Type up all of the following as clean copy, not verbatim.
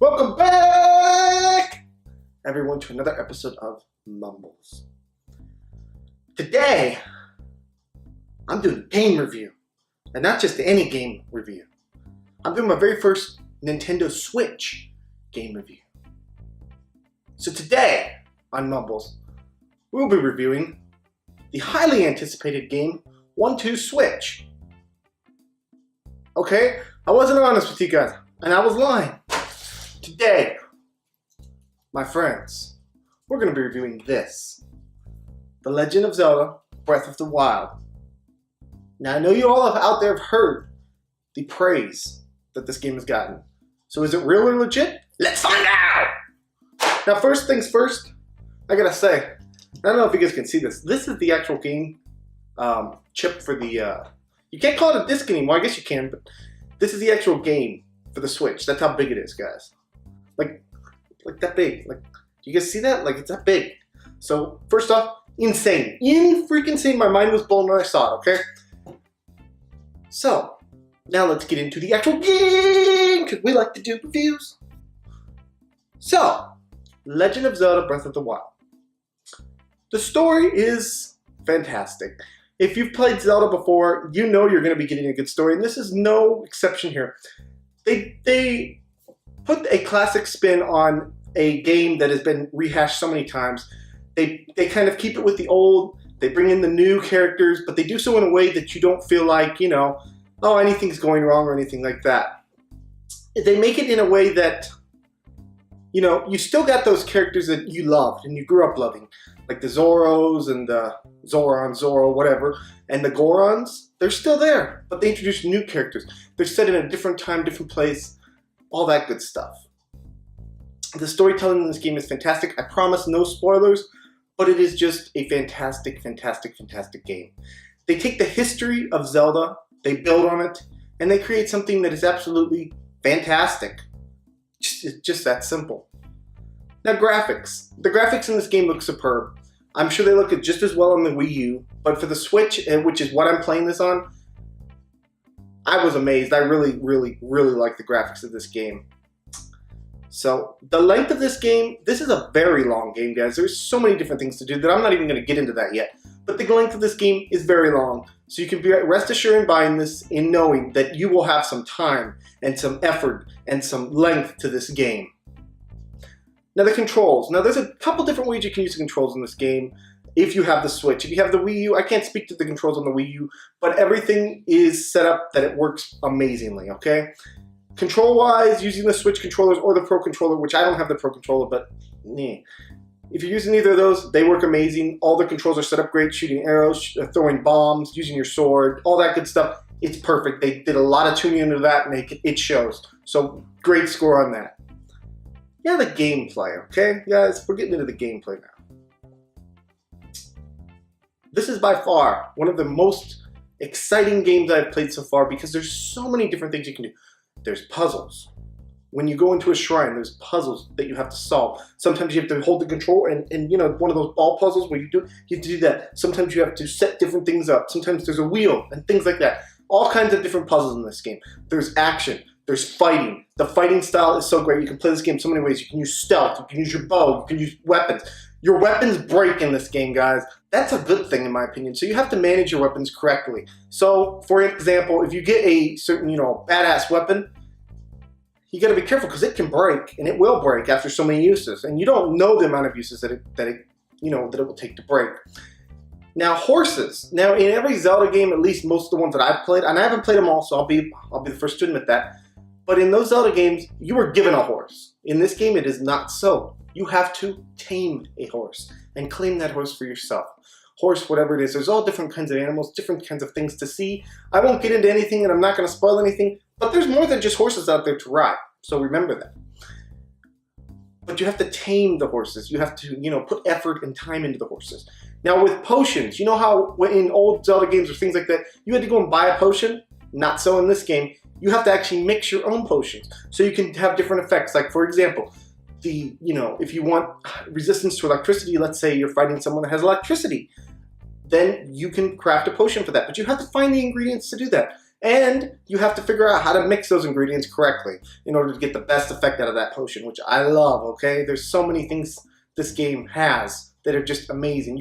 Welcome back, everyone, to another episode of Mumbles. Today, I'm doing a game review, and not just any game review. I'm doing my very first Nintendo Switch game review. So today, on Mumbles, we'll be reviewing the highly anticipated game 1-2 Switch. Okay, I wasn't honest with you guys, and I was lying. Today, my friends, we're going to be reviewing this. The Legend of Zelda, Breath of the Wild. Now, I know you all out there have heard the praise that this game has gotten. So is it real or legit? Let's find out! Now, first things first, I gotta say, I don't know if you guys can see this. This is the actual game chip for the, you can't call it a disc anymore. I guess you can, but this is the actual game for the Switch. That's how big it is, guys. Like that big. Like, do you guys see that? Like, it's that big. So, first off, insane. Freaking insane. My mind was blown when I saw it, okay? So, now let's get into the actual game, because we like to do reviews. So, Legend of Zelda Breath of the Wild. The story is fantastic. If you've played Zelda before, you know you're going to be getting a good story, and this is no exception here. They put a classic spin on a game that has been rehashed so many times. They kind of keep it with the old, they bring in the new characters, but they do so in a way that you don't feel like, you know, oh, anything's going wrong or anything like that. They make it in a way that, you know, you still got those characters that you loved and you grew up loving, like the Zoros and the Zoro, whatever, and the Gorons. They're still there, but they introduce new characters. They're set in a different time, different place, all that good stuff. The storytelling in this game is fantastic. I promise no spoilers, but it is just a fantastic, fantastic, fantastic game. They take the history of Zelda, they build on it, and they create something that is absolutely fantastic. It's just that simple. Now, graphics. The graphics in this game look superb. I'm sure they look just as well on the Wii U, but for the Switch, which is what I'm playing this on, I was amazed. I really, really, really like the graphics of this game. So, the length of this game, this is a very long game, guys. There's so many different things to do that I'm not even going to get into that yet. But the length of this game is very long. So you can be rest assured in buying this in knowing that you will have some time and some effort and some length to this game. Now, the controls. Now, there's a couple different ways you can use the controls in this game. If you have the Switch. If you have the Wii U, I can't speak to the controls on the Wii U, but everything is set up that it works amazingly, okay? Control-wise, using the Switch controllers or the Pro Controller, which I don't have the Pro Controller, but if you're using either of those, they work amazing. All the controls are set up great, shooting arrows, throwing bombs, using your sword, all that good stuff. It's perfect. They did a lot of tuning into that, and it shows. So, great score on that. Yeah, the gameplay, okay? Guys, we're getting into the gameplay now. This is by far one of the most exciting games I've played so far because there's so many different things you can do. There's puzzles. When you go into a shrine, there's puzzles that you have to solve. Sometimes you have to hold the control and you know, one of those ball puzzles where you have to do that. Sometimes you have to set different things up. Sometimes there's a wheel and things like that. All kinds of different puzzles in this game. There's action. There's fighting. The fighting style is so great. You can play this game so many ways. You can use stealth. You can use your bow. You can use weapons. Your weapons break in this game, guys. That's a good thing, in my opinion. So you have to manage your weapons correctly. So, for example, if you get a certain, you know, badass weapon, you got to be careful because it can break, and it will break after so many uses. And you don't know the amount of uses that it will take to break. Now, horses. Now, in every Zelda game, at least most of the ones that I've played, and I haven't played them all, so I'll be the first to admit that. But in those Zelda games, you were given a horse. In this game, it is not so. You have to tame a horse and claim that horse for yourself. Horse, whatever it is, there's all different kinds of animals, different kinds of things to see. I won't get into anything and I'm not going to spoil anything, but there's more than just horses out there to ride, so remember that. But you have to tame the horses. You have to, you know, put effort and time into the horses. Now with potions, you know how in old Zelda games or things like that, you had to go and buy a potion? Not so in this game. You have to actually mix your own potions so you can have different effects. Like, for example, if you want resistance to electricity, let's say you're fighting someone that has electricity, then you can craft a potion for that. But you have to find the ingredients to do that. And you have to figure out how to mix those ingredients correctly in order to get the best effect out of that potion, which I love, okay? There's so many things this game has that are just amazing.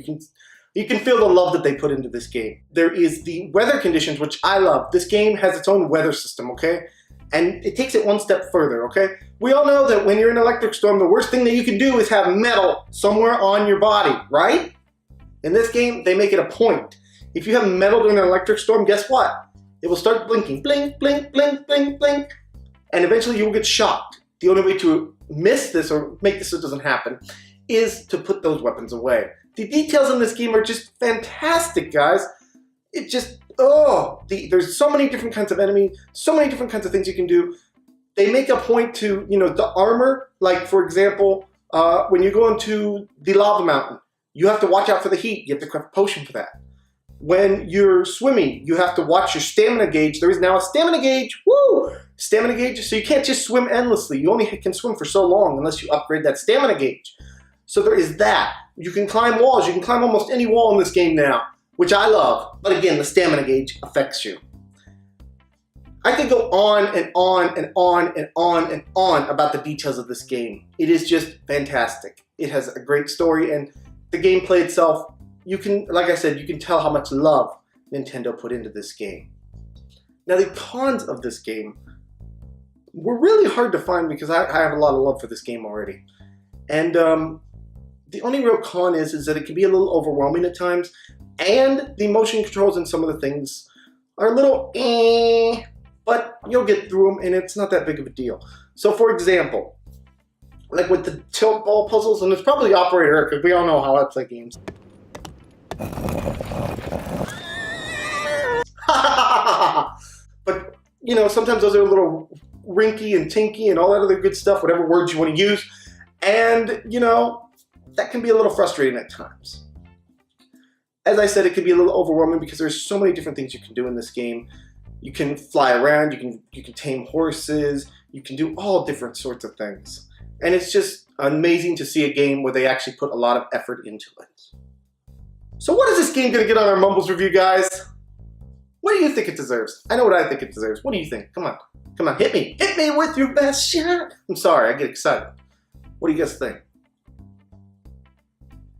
You can feel the love that they put into this game. There is the weather conditions, which I love. This game has its own weather system, okay? And it takes it one step further, okay? We all know that when you're in an electric storm, the worst thing that you can do is have metal somewhere on your body, right? In this game, they make it a point. If you have metal during an electric storm, guess what? It will start blinking, blink, blink, blink, blink, blink, and eventually you will get shocked. The only way to miss this or make this so it doesn't happen is to put those weapons away. The details in this game are just fantastic, guys. It just, there's so many different kinds of enemies, so many different kinds of things you can do. They make a point to, the armor, like for example, when you go into the lava mountain, you have to watch out for the heat. You have to craft a potion for that. When you're swimming, you have to watch your stamina gauge. There is now a stamina gauge. Woo! Stamina gauge, so you can't just swim endlessly. You only can swim for so long unless you upgrade that stamina gauge. So there is that. You can climb walls. You can climb almost any wall in this game now, which I love. But again, the stamina gauge affects you. I could go on and on and on and on and on about the details of this game. It is just fantastic. It has a great story, and the gameplay itself, you can, like I said, you can tell how much love Nintendo put into this game. Now, the cons of this game were really hard to find because I have a lot of love for this game already. And the only real con is that it can be a little overwhelming at times, and the motion controls and some of the things are a little but you'll get through them, and it's not that big of a deal. So, for example, like with the tilt ball puzzles, and it's probably Operator Eric, because we all know how I play games. But, sometimes those are a little rinky and tinky and all that other good stuff, whatever words you want to use. And, that can be a little frustrating at times. As I said, it can be a little overwhelming because there's so many different things you can do in this game. You can fly around, you can tame horses, you can do all different sorts of things. And it's just amazing to see a game where they actually put a lot of effort into it. So what is this game going to get on our Mumbles review, guys? What do you think it deserves? I know what I think it deserves. What do you think? Come on. Come on, hit me. Hit me with your best shot. I'm sorry, I get excited. What do you guys think?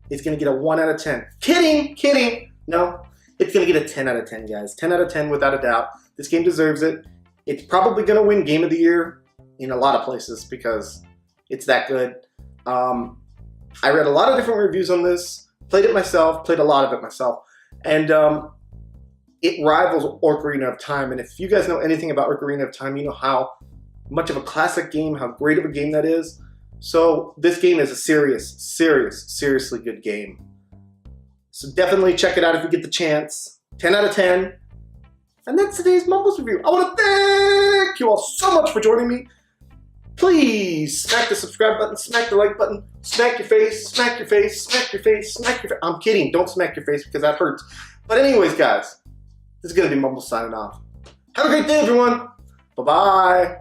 It's going to get a 1 out of 10. Kidding, kidding. No, it's going to get a 10 out of 10, guys. 10 out of 10 without a doubt. This game deserves it. It's probably going to win Game of the Year in a lot of places because it's that good. I read a lot of different reviews on this. Played it myself, played a lot of it myself, and it rivals Ocarina of Time. And if you guys know anything about Ocarina of Time, you know how much of a classic game, how great of a game that is. So this game is a seriously good game. So definitely check it out if you get the chance. 10 out of 10. And that's today's Mumbles review. I want to thank you all so much for joining me. Please smack the subscribe button, smack the like button, smack your face, smack your face, smack your face, smack your face. I'm kidding, don't smack your face because that hurts. But anyways, guys, this is going to be Mumbles signing off. Have a great day, everyone. Bye-bye.